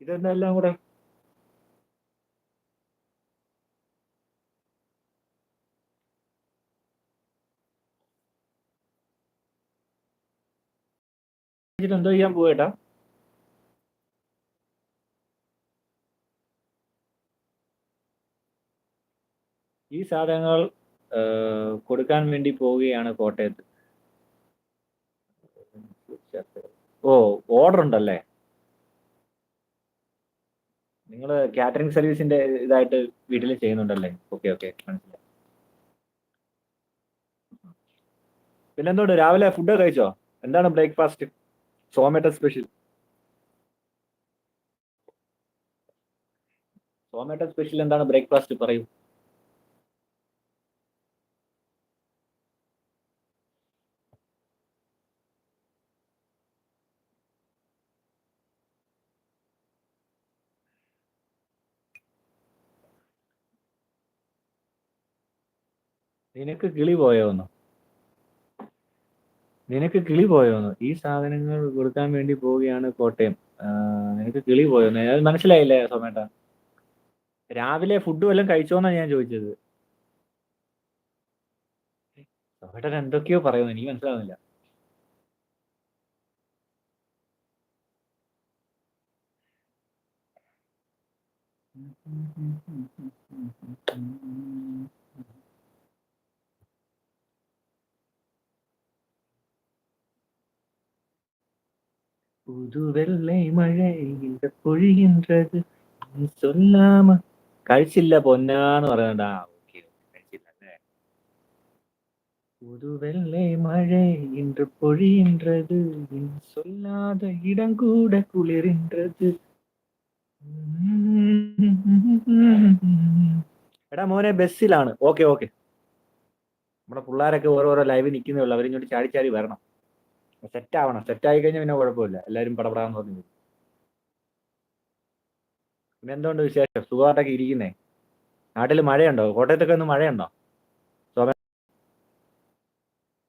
ഇതെല്ലാം കൂടെ എന്തോ ചെയ്യാൻ പോവേട്ടാ? ഈ സാധനങ്ങൾ കൊടുക്കാൻ വേണ്ടി പോവുകയാണ് കോട്ടയത്ത്. ഓ, ഓർഡർ ഉണ്ടല്ലേ? നിങ്ങൾ കാറ്ററിംഗ് സർവീസിന്റെ ഇതായിട്ട് വീട്ടിൽ ചെയ്യുന്നുണ്ടല്ലേ? ഓക്കെ ഓക്കെ, മനസ്സിലായി. പിന്നെന്തോണ്ട്, രാവിലെ ഫുഡ് കഴിച്ചോ? എന്താണ് ബ്രേക്ക്ഫാസ്റ്റ്? സോമേട്ട സ്പെഷ്യൽ. സോമേട്ട സ്പെഷ്യൽ എന്താണ് ബ്രേക്ക്ഫാസ്റ്റ്, പറയൂ. നിനക്ക് കിളി പോയോന്ന്? നിനക്ക് കിളി പോയോന്ന്? ഈ സാധനങ്ങൾ കൊടുക്കാൻ വേണ്ടി പോവുകയാണ് കോട്ടയം. നിനക്ക് കിളി പോയോന്ന്? അത് മനസ്സിലായില്ലേ സോമേട്ട? രാവിലെ ഫുഡ് വല്ലതും കഴിച്ചോന്നാ ഞാൻ ചോദിച്ചത്. സോമേട്ടൻ എന്തൊക്കെയോ പറയുന്നു, എനിക്ക് മനസ്സിലാവുന്നില്ല. പുതുവെള്ളை മഴ இந்த പൊഴിகின்றது சொல்லாമ. കഴിച്ചില്ല പൊന്നാന്ന് പറയുന്നുണ്ട്. ആ ഓക്കെ, കഴിച്ചില്ല അല്ലേ? പുതുവെള്ളை മഴை இன்று பொழிகின்றது சொல்லாத இடம் கூட കുളിരിன்றது. എടാ മോനെ, ബസ്സിലാണ്. Okay okay. നമ്മുടെ പിള്ളേരൊക്കെ ഓരോരോ ലൈവ് നിൽക്കുന്നേ ഉള്ളൂ, അവരിങ്ങോട്ട് ചാടി ചാടി വരണം. സെറ്റ് ആവണം. സെറ്റ് ആയി കഴിഞ്ഞാൽ പിന്നെ കുഴപ്പമില്ല, എല്ലാവരും പടപടാന്ന് പറഞ്ഞു. പിന്നെ എന്തുകൊണ്ട് വിശേഷം? സുഖമായിട്ടൊക്കെ ഇരിക്കുന്നേ? നാട്ടിൽ മഴയുണ്ടോ? കോട്ടയത്തൊക്കെ ഒന്ന് മഴയുണ്ടോ? സോമ,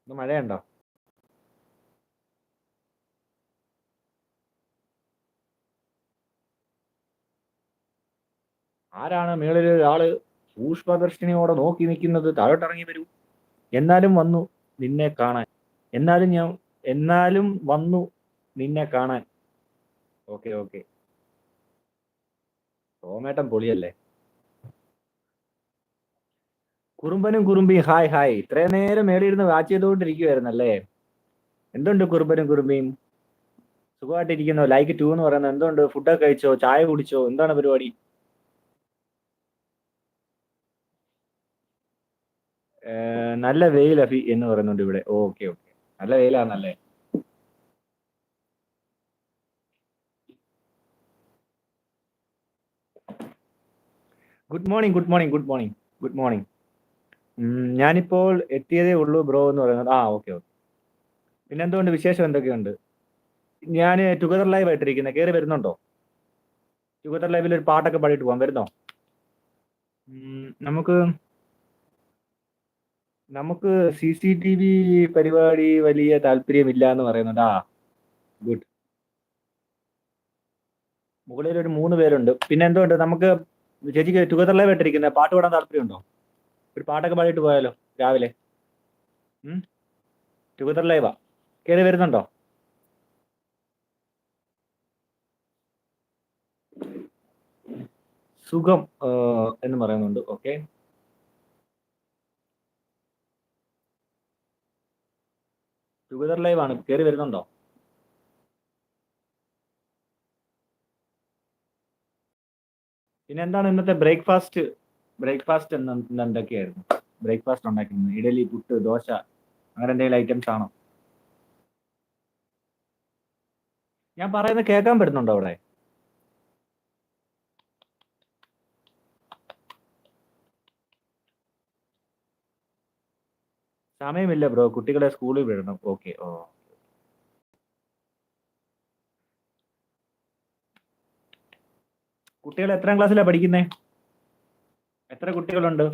ഇന്ന് മഴയുണ്ടോ? ആരാണ് മേളിൽ ആള് സൂക്ഷ്മദർശിനിയോടെ നോക്കി നിൽക്കുന്നത്? താഴോട്ടിറങ്ങി വരൂ. എന്നാലും വന്നു നിന്നെ കാണാൻ. എന്നാലും വന്നു നിന്നെ കാണാൻ. Okay okay. സോമേട്ടൻ പൊളിയല്ലേ? കുറുമ്പനും കുറുമ്പിയും ഹായ് ഹായ്. ഇത്രയും നേരം മേളിയിരുന്ന് വാച്ച് ചെയ്തുകൊണ്ടിരിക്കുവായിരുന്നല്ലേ? എന്തുണ്ട് കുറുമ്പനും കുറുമ്പിയും? സുഖമായിട്ടിരിക്കുന്നോ? ലൈക്ക് 2 എന്ന് പറയുന്നത് എന്തുണ്ട്? ഫുഡൊക്കെ കഴിച്ചോ? ചായ കുടിച്ചോ? എന്താണ് പരിപാടി? നല്ല വെയിൽ അഫി എന്ന് പറയുന്നുണ്ട് ഇവിടെ. ഓക്കെ ഓക്കെ, നല്ല വെയിലാണല്ലേ? Good morning good morning good morning good morning. ഞാനിപ്പോൾ എത്തിയതേ ഉള്ളൂ ബ്രോ എന്ന് പറയുന്നത്. ആ ഓക്കെ ഓക്കെ. പിന്നെ എന്തുകൊണ്ട് വിശേഷം? എന്തൊക്കെയുണ്ട്? ഞാൻ ടുഗദർ ലൈവ് ആയിട്ടിരിക്കുന്നത്. കയറി വരുന്നുണ്ടോ? ടുഗദർ ലൈവിൽ ഒരു പാട്ടൊക്കെ പാടിയിട്ട് പോകാം, വരുന്നോ? നമുക്ക് നമുക്ക് CCTV പരിപാടി വലിയ താല്പര്യമില്ല എന്ന് പറയുന്നുണ്ട്. ആ ഗുഡ്. മുകളിൽ ഒരു 3 പേരുണ്ട്. പിന്നെ എന്തുകൊണ്ട്, നമുക്ക് ചേച്ചിക്ക് ടുഗദർ ലൈവ് ആയിട്ടിരിക്കുന്നത് പാട്ട് പാടാൻ താല്പര്യമുണ്ടോ? ഒരു പാട്ടൊക്കെ പാടിയിട്ട് പോയാലോ രാവിലെ? ടുഗദർ ലൈവാ, കയറി വരുന്നുണ്ടോ? സുഖം എന്ന് പറയുന്നുണ്ട്. ഓക്കെ, ടുഗദർ ലൈവ് ആണ്, കയറി വരുന്നുണ്ടോ? പിന്നെ എന്താണ് ഇന്നത്തെ ബ്രേക്ക്ഫാസ്റ്റ്? ബ്രേക്ക്ഫാസ്റ്റ് എന്തൊക്കെയായിരുന്നു ബ്രേക്ക്ഫാസ്റ്റ് ഉണ്ടാക്കുന്നത്? ഇഡലി, പുട്ട്, ദോശ, അങ്ങനെ എന്തെങ്കിലും ഐറ്റംസ് ആണോ? ഞാൻ പറയുന്നത് കേൾക്കാൻ പറ്റുന്നുണ്ടോ അവിടെ? സമയമില്ല ബ്രോ, കുട്ടികളെ സ്കൂളിൽ വിടണം. ഓക്കെ. ഓ, കുട്ടികൾ എത്രാം ക്ലാസ്സിലാണ് പഠിക്കുന്നത്? എത്ര കുട്ടികളുണ്ട്?